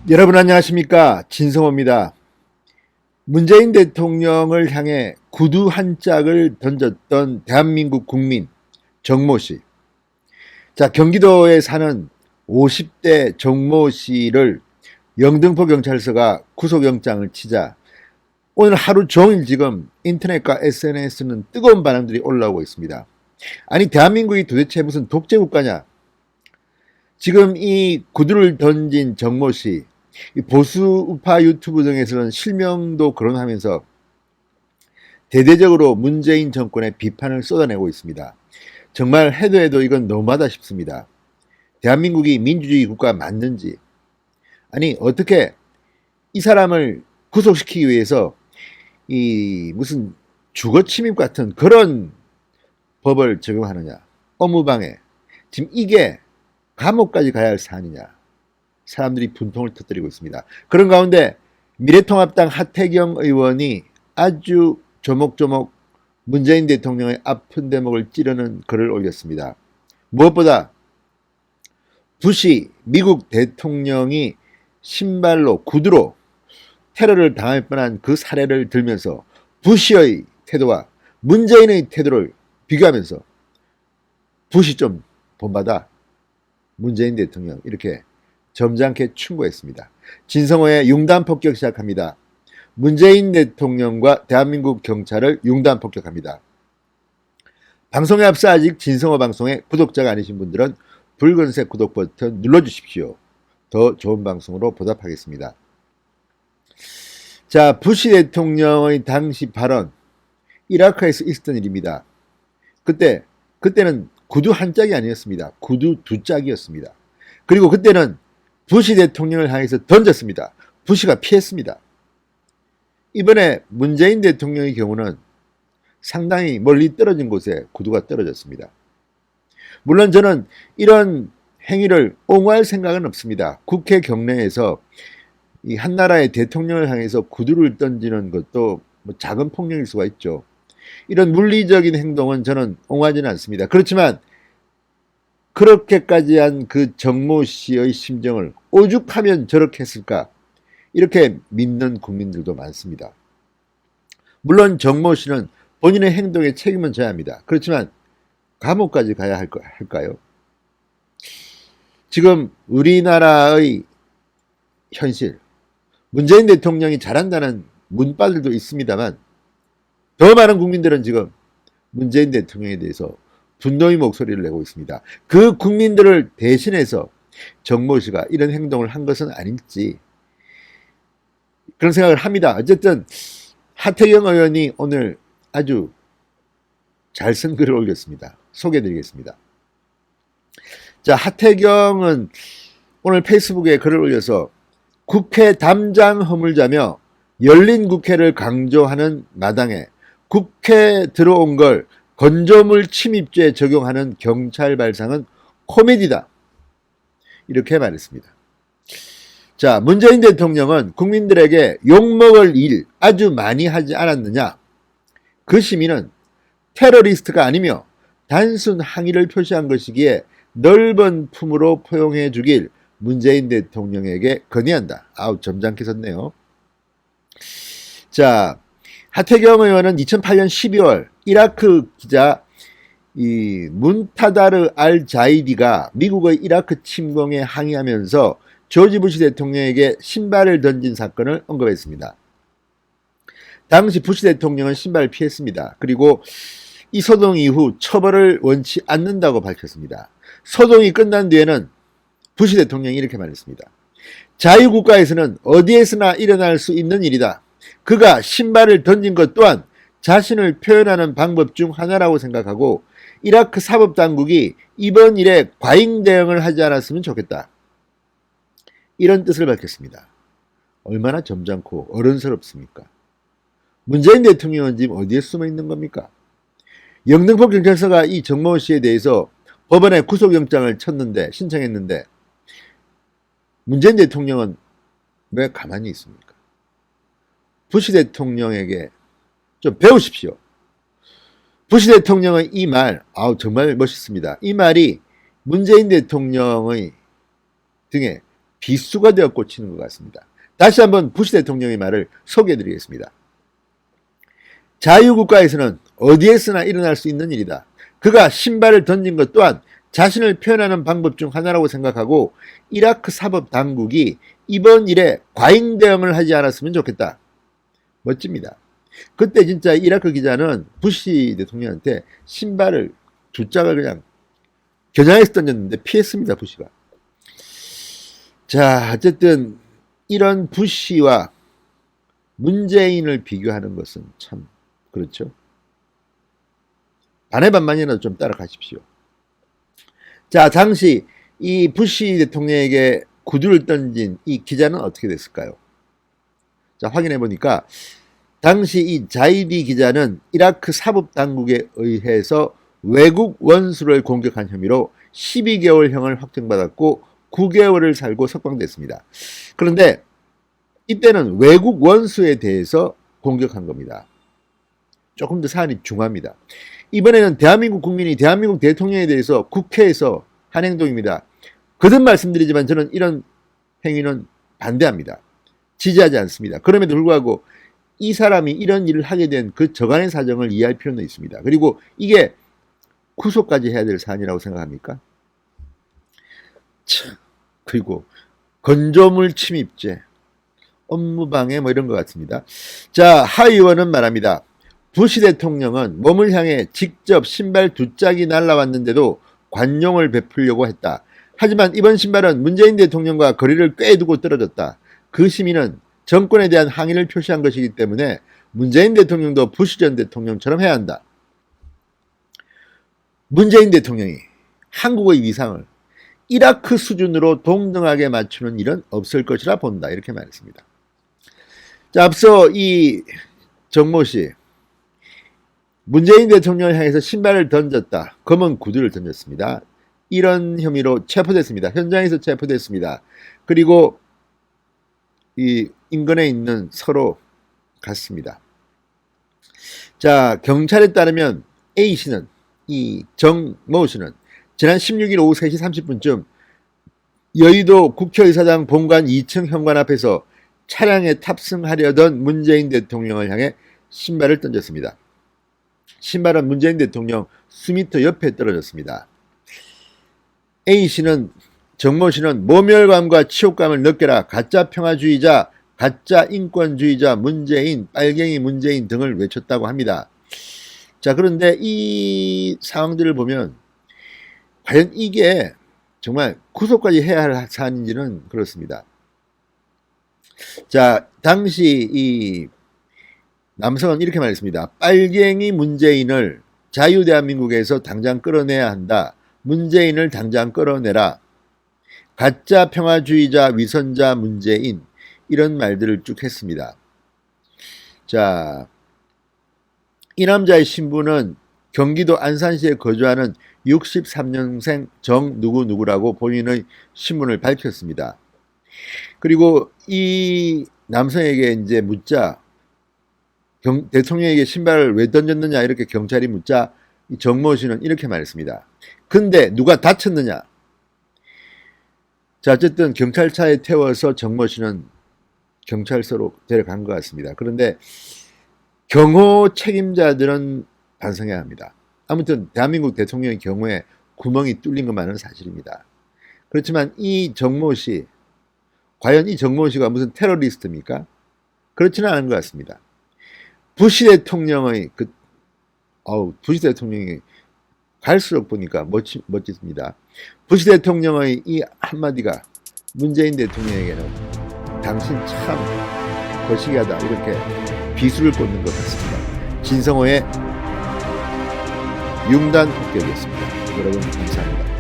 여러분 안녕하십니까? 진성호입니다. 문재인 대통령을 향해 구두 한 짝을 던졌던 대한민국 국민 정모 씨. 자, 경기도에 사는 50대 정모 씨를 영등포 경찰서가 구속영장을 치자 오늘 하루 종일 지금 인터넷과 SNS는 뜨거운 반응들이 올라오고 있습니다. 아니, 대한민국이 도대체 무슨 독재국가냐? 지금 이 구두를 던진 정모 씨, 보수 우파 유튜브 등에서는 실명도 거론하면서 대대적으로 문재인 정권의 비판을 쏟아내고 있습니다. 정말 해도 해도 이건 너무하다 싶습니다. 대한민국이 민주주의 국가 맞는지, 아니 어떻게 이 사람을 구속시키기 위해서 이 무슨 주거 침입 같은 그런 법을 적용하느냐, 업무방해, 지금 이게 감옥까지 가야 할 사안이냐, 사람들이 분통을 터뜨리고 있습니다. 그런 가운데 미래통합당 하태경 의원이 아주 조목조목 문재인 대통령의 아픈 대목을 찌르는 글을 올렸습니다. 무엇보다 부시 미국 대통령이 신발로 구두로 테러를 당할 뻔한 그 사례를 들면서 부시의 태도와 문재인의 태도를 비교하면서 부시 좀 본받아 문재인 대통령 이렇게 점잖게 충고했습니다. 진성호의 융단 폭격 시작합니다. 문재인 대통령과 대한민국 경찰을 융단 폭격합니다. 방송에 앞서 아직 진성호 방송의 구독자가 아니신 분들은 붉은색 구독 버튼 눌러주십시오. 더 좋은 방송으로 보답하겠습니다. 자, 부시 대통령의 당시 발언, 이라크에서 있었던 일입니다. 그때는 구두 한 짝이 아니었습니다. 구두 두 짝이었습니다. 그리고 그때는 부시 대통령을 향해서 던졌습니다. 부시가 피했습니다. 이번에 문재인 대통령의 경우는 상당히 멀리 떨어진 곳에 구두가 떨어졌습니다. 물론 저는 이런 행위를 옹호할 생각은 없습니다. 국회 경내에서 이 한 나라의 대통령을 향해서 구두를 던지는 것도 뭐 작은 폭력일 수가 있죠. 이런 물리적인 행동은 저는 옹호하지는 않습니다. 그렇지만 그렇게까지 한 그 정모 씨의 심정을 오죽하면 저렇게 했을까? 이렇게 믿는 국민들도 많습니다. 물론 정모 씨는 본인의 행동에 책임은 져야 합니다. 그렇지만 감옥까지 가야 할까요? 지금 우리나라의 현실, 문재인 대통령이 잘한다는 문바들도 있습니다만 더 많은 국민들은 지금 문재인 대통령에 대해서 분노의 목소리를 내고 있습니다. 그 국민들을 대신해서 정모 씨가 이런 행동을 한 것은 아닐지 그런 생각을 합니다. 어쨌든 하태경 의원이 오늘 아주 잘 쓴 글을 올렸습니다. 소개해드리겠습니다. 자, 하태경은 오늘 페이스북에 글을 올려서 국회 담장 허물자며 열린 국회를 강조하는 마당에 국회 들어온 걸 건조물 침입죄 적용하는 경찰 발상은 코미디다. 이렇게 말했습니다. 자, 문재인 대통령은 국민들에게 욕먹을 일 아주 많이 하지 않았느냐? 그 시민은 테러리스트가 아니며 단순 항의를 표시한 것이기에 넓은 품으로 포용해 주길 문재인 대통령에게 건의한다. 아우, 점잖게 썼네요. 자, 하태경 의원은 2008년 12월 이라크 기자 이 문타다르 알 자이디가 미국의 이라크 침공에 항의하면서 조지 부시 대통령에게 신발을 던진 사건을 언급했습니다. 당시 부시 대통령은 신발을 피했습니다. 그리고 이 소동 이후 처벌을 원치 않는다고 밝혔습니다. 소동이 끝난 뒤에는 부시 대통령이 이렇게 말했습니다. 자유국가에서는 어디에서나 일어날 수 있는 일이다. 그가 신발을 던진 것 또한 자신을 표현하는 방법 중 하나라고 생각하고 이라크 사법당국이 이번 일에 과잉 대응을 하지 않았으면 좋겠다. 이런 뜻을 밝혔습니다. 얼마나 점잖고 어른스럽습니까? 문재인 대통령은 지금 어디에 숨어 있는 겁니까? 영등포 경찰서가 이 정모 씨에 대해서 법원에 구속영장을 신청했는데 문재인 대통령은 왜 가만히 있습니까? 부시 대통령에게 좀 배우십시오. 부시 대통령의 이 말, 정말 멋있습니다. 이 말이 문재인 대통령의 등에 비수가 되어 꽂히는 것 같습니다. 다시 한번 부시 대통령의 말을 소개해드리겠습니다. 자유국가에서는 어디에서나 일어날 수 있는 일이다. 그가 신발을 던진 것 또한 자신을 표현하는 방법 중 하나라고 생각하고 이라크 사법 당국이 이번 일에 과잉 대응을 하지 않았으면 좋겠다. 멋집니다. 그때 진짜 이라크 기자는 부시 대통령한테 신발을 두 짝을 그냥 겨냥해서 던졌는데 피했습니다. 부시가. 자, 어쨌든 이런 부시와 문재인을 비교하는 것은 참 그렇죠. 반의 반만이라도 좀 따라가십시오. 자, 당시 이 부시 대통령에게 구두를 던진 이 기자는 어떻게 됐을까요? 자, 확인해 보니까 당시 이 자이디 기자는 이라크 사법당국에 의해서 외국 원수를 공격한 혐의로 12개월형을 확정받았고 9개월을 살고 석방됐습니다. 그런데 이때는 외국 원수에 대해서 공격한 겁니다. 조금 더 사안이 중합니다. 이번에는 대한민국 국민이 대한민국 대통령에 대해서 국회에서 한 행동입니다. 거듭 말씀드리지만 저는 이런 행위는 반대합니다. 지지하지 않습니다. 그럼에도 불구하고 이 사람이 이런 일을 하게 된 그 저간의 사정을 이해할 필요는 있습니다. 그리고 이게 구속까지 해야 될 사안이라고 생각합니까? 참, 그리고 건조물 침입죄, 업무방해 뭐 이런 것 같습니다. 자, 하 의원은 말합니다. 부시 대통령은 몸을 향해 직접 신발 두 짝이 날라왔는데도 관용을 베풀려고 했다. 하지만 이번 신발은 문재인 대통령과 거리를 꽤 두고 떨어졌다. 그 시민은 정권에 대한 항의를 표시한 것이기 때문에 문재인 대통령도 부시 전 대통령처럼 해야 한다. 문재인 대통령이 한국의 위상을 이라크 수준으로 동등하게 맞추는 일은 없을 것이라 본다. 이렇게 말했습니다. 자, 앞서 이 정모 씨, 문재인 대통령을 향해서 신발을 던졌다. 검은 구두를 던졌습니다. 이런 혐의로 체포됐습니다. 현장에서 체포됐습니다. 그리고 이 인근에 있는 서로 갔습니다. 자, 경찰에 따르면 A 씨는 이 정모 씨는 지난 16일 오후 3시 30분쯤 여의도 국회의사당 본관 2층 현관 앞에서 차량에 탑승하려던 문재인 대통령을 향해 신발을 던졌습니다. 신발은 문재인 대통령 수미터 옆에 떨어졌습니다. A 씨는 정모 씨는 모멸감과 치욕감을 느껴라. 가짜 평화주의자, 가짜 인권주의자 문재인, 빨갱이 문재인 등을 외쳤다고 합니다. 자, 그런데 이 상황들을 보면 과연 이게 정말 구속까지 해야 할 사안인지는 그렇습니다. 자, 당시 이 남성은 이렇게 말했습니다. 빨갱이 문재인을 자유대한민국에서 당장 끌어내야 한다. 문재인을 당장 끌어내라. 가짜 평화주의자 위선자 문재인, 이런 말들을 쭉 했습니다. 자, 이 남자의 신분은 경기도 안산시에 거주하는 63년생 정 누구누구라고 본인의 신분을 밝혔습니다. 그리고 이 남성에게 이제 묻자, 대통령에게 신발을 왜 던졌느냐 이렇게 경찰이 묻자 이 정모 씨는 이렇게 말했습니다. 근데 누가 다쳤느냐? 자, 어쨌든 경찰차에 태워서 정모 씨는 경찰서로 데려간 것 같습니다. 그런데 경호 책임자들은 반성해야 합니다. 아무튼 대한민국 대통령의 경우에 구멍이 뚫린 것만은 사실입니다. 그렇지만 이 정모 씨, 과연 이 정모 씨가 무슨 테러리스트입니까? 그렇지는 않은 것 같습니다. 부시 대통령의 부시 대통령이 갈수록 보니까 멋집니다. 부시 대통령의 이 한마디가 문재인 대통령에게는 당신 참 거시기하다 이렇게 비수를 꽂는 것 같습니다. 진성호의 융단 폭격이었습니다. 여러분 감사합니다.